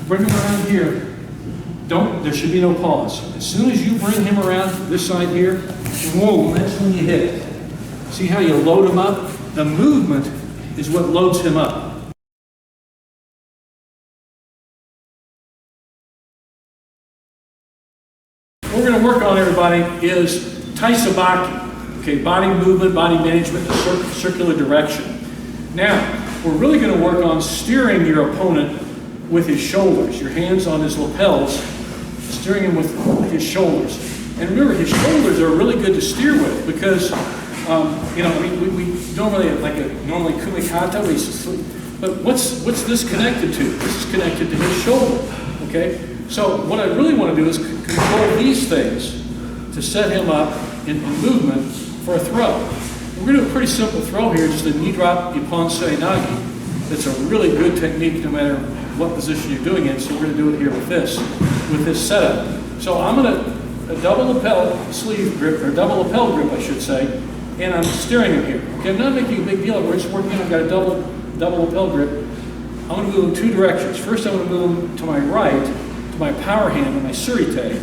bring him around here. There should be no pause. As soon as you bring him around this side here, whoa, that's when you hit it. See how you load him up? The movement is what loads him up. What we're going to work on, everybody, is Taisabaki. Okay, body movement, body management, in circular direction. Now, we're really going to work on steering your opponent with his shoulders. Your hands on his lapels, steering him with his shoulders. And remember, his shoulders are really good to steer with because, you know, we normally, like normally kumikata, but what's this connected to? This is connected to his shoulder, okay? So what I really want to do is control these things to set him up in movement for a throw. We're going to do a pretty simple throw here, just a knee drop upon Seoi Nage. It's a really good technique no matter what position you're doing it, so we're going to do it here with this setup. So I'm going to double lapel sleeve grip, or double lapel grip I should say, and I'm steering him here. Okay, I'm not making a big deal, we're just working, I've got a double lapel grip. I'm going to move in two directions. First I'm going to move him to my right, to my power hand, and my surite,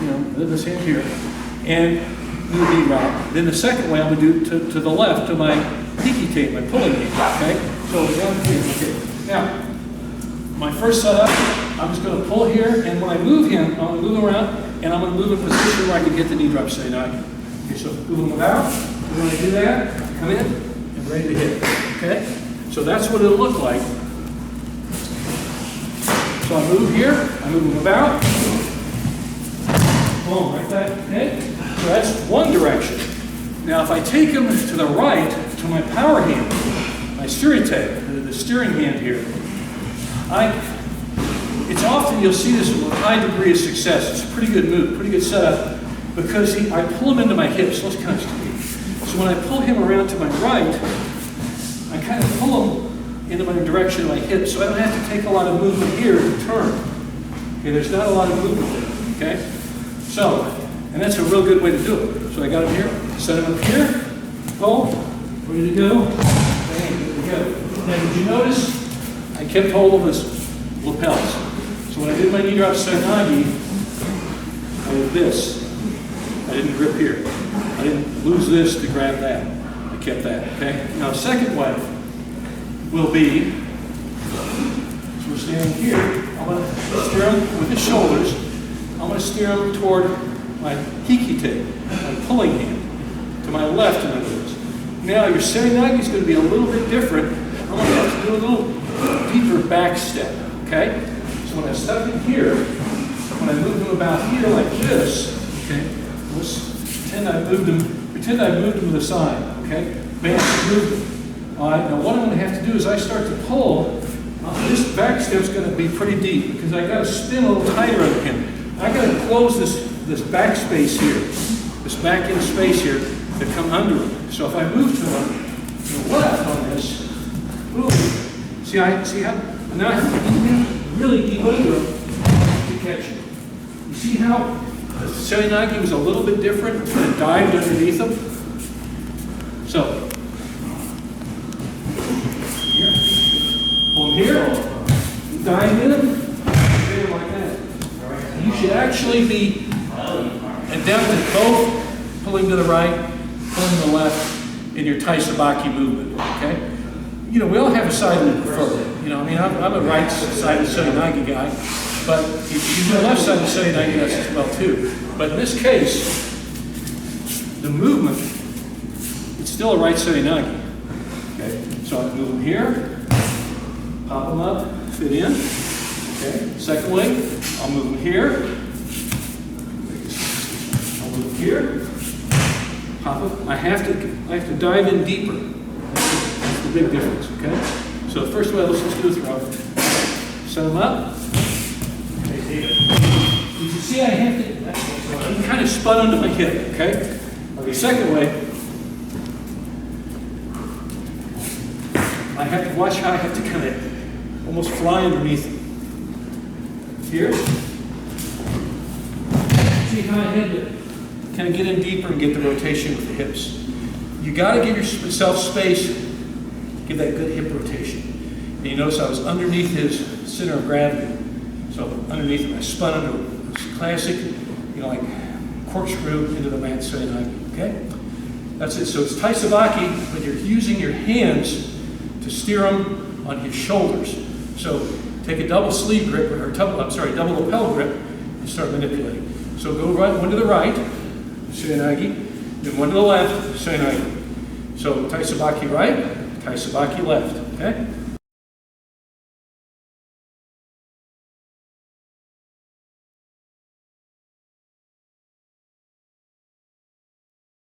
you know, this hand here, and do a knee drop. Then the second way I'm going to do to the left, to my hiki, my pulling hand, okay? So down here, okay. Now, my first setup, I'm just going to pull here, and when I move him, I'm going to move him around, and I'm going to move in a position where I can get the knee drop Seoi Nage. Okay, so move him about. When I do that, come in, and ready to hit, okay? So that's what it'll look like. So I move here, I move him about, boom, like that, okay? So that's one direction. Now if I take him to the right, to my power hand, my surite, the steering hand here, it's often you'll see this with a high degree of success. It's a pretty good move, pretty good setup, because I pull him into my hips. So let's kind of so when I pull him around to my right, I kind of pull him into my direction of my hips, so I don't have to take a lot of movement here to turn. Okay, there's not a lot of movement there. Okay, so and that's a real good way to do it. So I got him here, set him up here, pull, ready to go. Bang, there we go. Now did you notice? I kept hold of his lapels. So when I did my knee drop Seoi Nage, I did this. I didn't grip here. I didn't lose this to grab that. I kept that, okay? Now the second way will be, so we're standing here, I'm going to steer him with his shoulders. I'm going to steer him toward my hiki, my pulling hand, to my left in other words. Now your Seoi Nage is going to be a little bit different. I'm going to have to do a little deeper back step, okay? So when I step in here, when I move him about here like this, okay? Let's pretend I moved him to the side, okay? Bam, moved him. All right, now what I'm going to have to do is I start to pull, this back step's going to be pretty deep because I got to spin a little tighter on him. I got to close this back space here, this back end space here to come under him. So if I move to the left on this, boom. See how now I have to really deep under him to catch him. You see how the Seoi Nage was a little bit different when it dived underneath him? So, here, pull him here, dive in him, like that. You should actually be adept at both pulling to the right, pulling to the left in your Taisabaki movement, okay? You know, we all have a side we prefer. You know, I mean, I'm a right-sided Seoi Nage guy, but if you do a left-sided Seoi Nage, that's as well too. But in this case, the movement, it's still a right Seoi Nage. Okay, so I move him here, pop him up, fit in. Okay, second way, I'll move him here. I'll move him here, pop him. I have to dive in deeper. That's the big difference. Okay. So the first way, let's just do a throw. Set him up. Did you see I have to, he kind of spun under my hip, okay? The second way, I have to watch how I have to kind of almost fly underneath him. Here. See how I had to kind of get in deeper and get the rotation with the hips. You got to give yourself space, give that good hip rotation. And you notice I was underneath his center of gravity. So underneath him, I spun under a classic, like corkscrew into the mat, Seoi Nage, okay? That's it. So it's Taisabaki, but you're using your hands to steer him on his shoulders. So take a double sleeve grip, or double lapel grip, and start manipulating. So go one to the right, Seoi Nage, then one to the left, Seoi Nage. So Taisabaki right, Taisabaki left, okay?